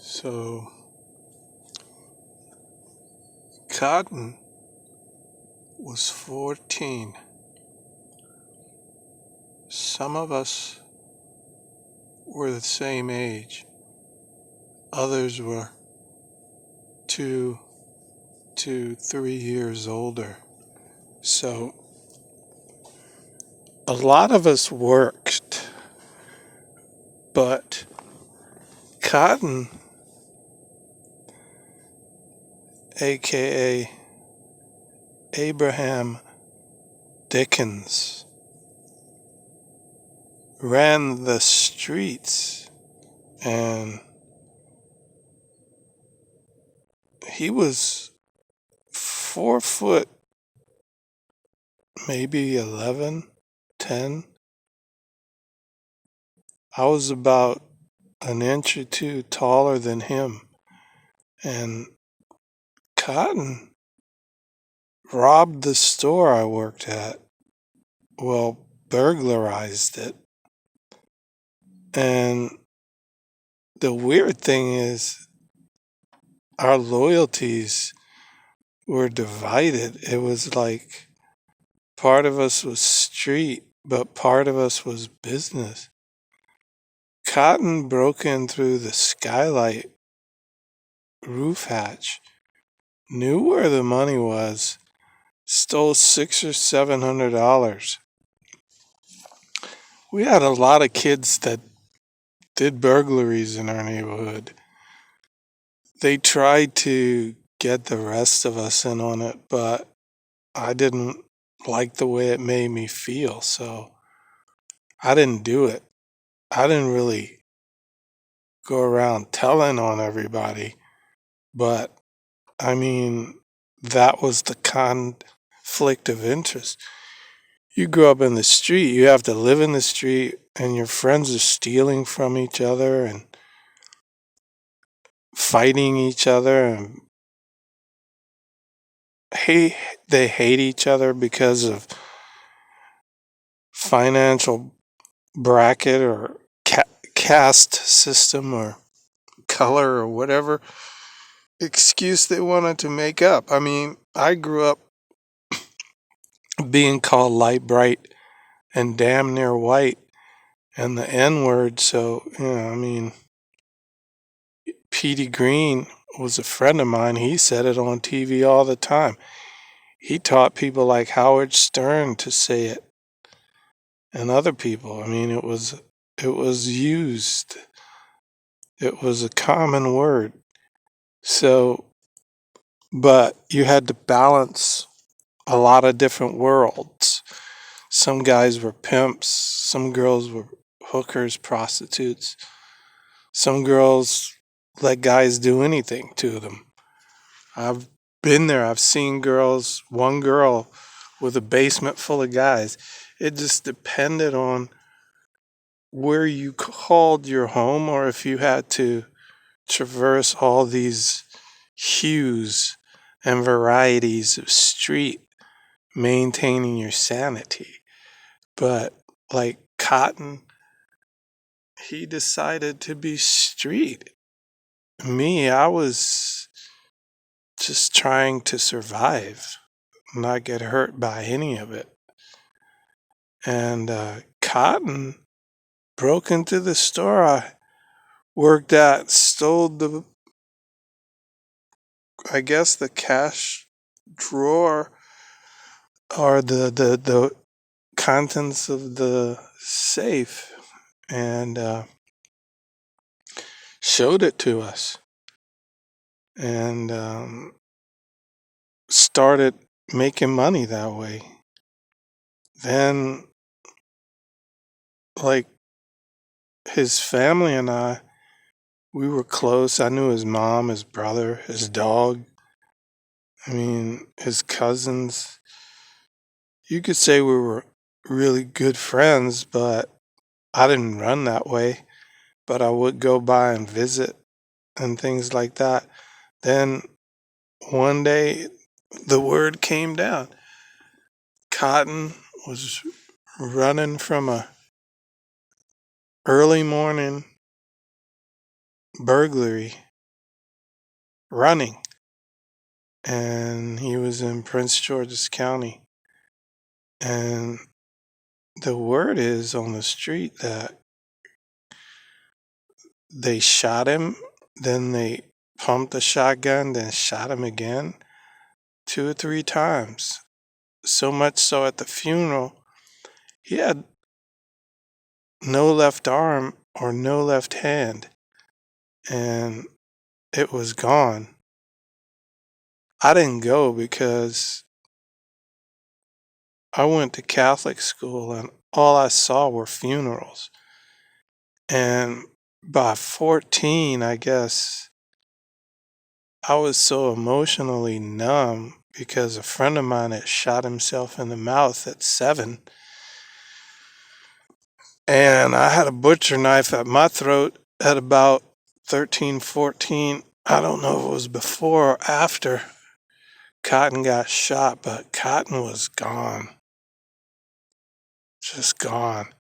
So, Coton was 14. Some of us were the same age, others were 2 to 3 years older. So, a lot of us worked, but Coton, aka Abraham Dickens, ran the streets, and he was 4 foot, maybe 11, 10. I was about an inch or two taller than him, and Coton robbed the store I worked at. Well, burglarized it. And the weird thing is, our loyalties were divided. It was like part of us was street, but part of us was business. Coton broke in through the skylight roof hatch, knew where the money was, stole $600 or $700. We had a lot of kids that did burglaries in our neighborhood. They tried to get the rest of us in on it, but I didn't like the way it made me feel, so I didn't do it. I didn't really go around telling on everybody, but I mean, that was the conflict of interest. You grew up in the street, you have to live in the street, and your friends are stealing from each other and fighting each other, and hate they hate each other because of financial bracket or caste system or color or whatever excuse they wanted to make up. I mean, I grew up being called light bright and damn near white and the N word. So, I mean, Petey Green was a friend of mine. He said it on TV all the time. He taught people like Howard Stern to say it and other people. I mean, it was used. It was a common word. So, but you had to balance a lot of different worlds. Some guys were pimps, some girls were hookers, prostitutes. Some girls let guys do anything to them. I've been there. I've seen girls, one girl with a basement full of guys. It just depended on where you called your home or if you had to traverse all these hues and varieties of street maintaining your sanity. But like Coton, he decided to be street. Me, I was just trying to survive, not get hurt by any of it. And Coton broke into the store I worked at, stole I guess, the cash drawer or the contents of the safe, and showed it to us, and started making money that way. Then, like, his family and we were close. I knew his mom, his brother, his dog. I mean, his cousins. You could say we were really good friends, but I didn't run that way. But I would go by and visit and things like that. Then one day, the word came down. Coton was running from a early morning burglary running, and he was in Prince George's County. And the word is on the street that they shot him, then they pumped the shotgun, then shot him again 2 or 3 times. So much so at the funeral, he had no left arm or no left hand, and it was gone. I didn't go because I went to Catholic school and all I saw were funerals. And by 14, I guess, I was so emotionally numb because a friend of mine had shot himself in the mouth at 7. And I had a butcher knife at my throat at about 13, 14. I don't know if it was before or after Coton got shot, but Coton was gone. Just gone.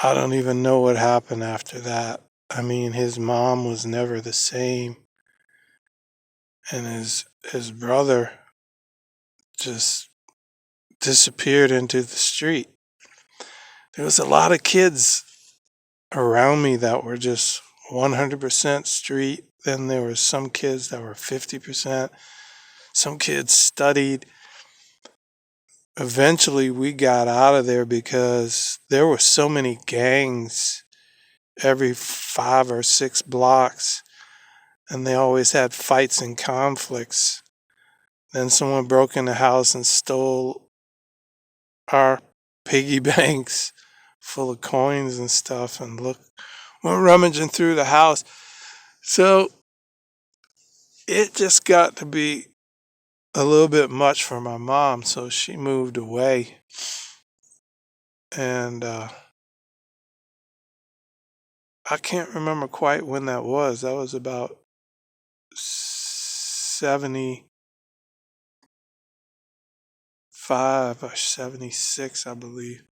I don't even know what happened after that. I mean, his mom was never the same, and his brother just disappeared into the street. There was a lot of kids around me that were just 100% street. Then there were some kids that were 50%. Some kids studied. Eventually, we got out of there because there were so many gangs every 5 or 6 blocks, and they always had fights and conflicts. Then someone broke in the house and stole our piggy banks full of coins and stuff, and look, we're rummaging through the house. So it just got to be a little bit much for my mom, so she moved away. And I can't remember quite when that was. That was about 75 or 76, I believe.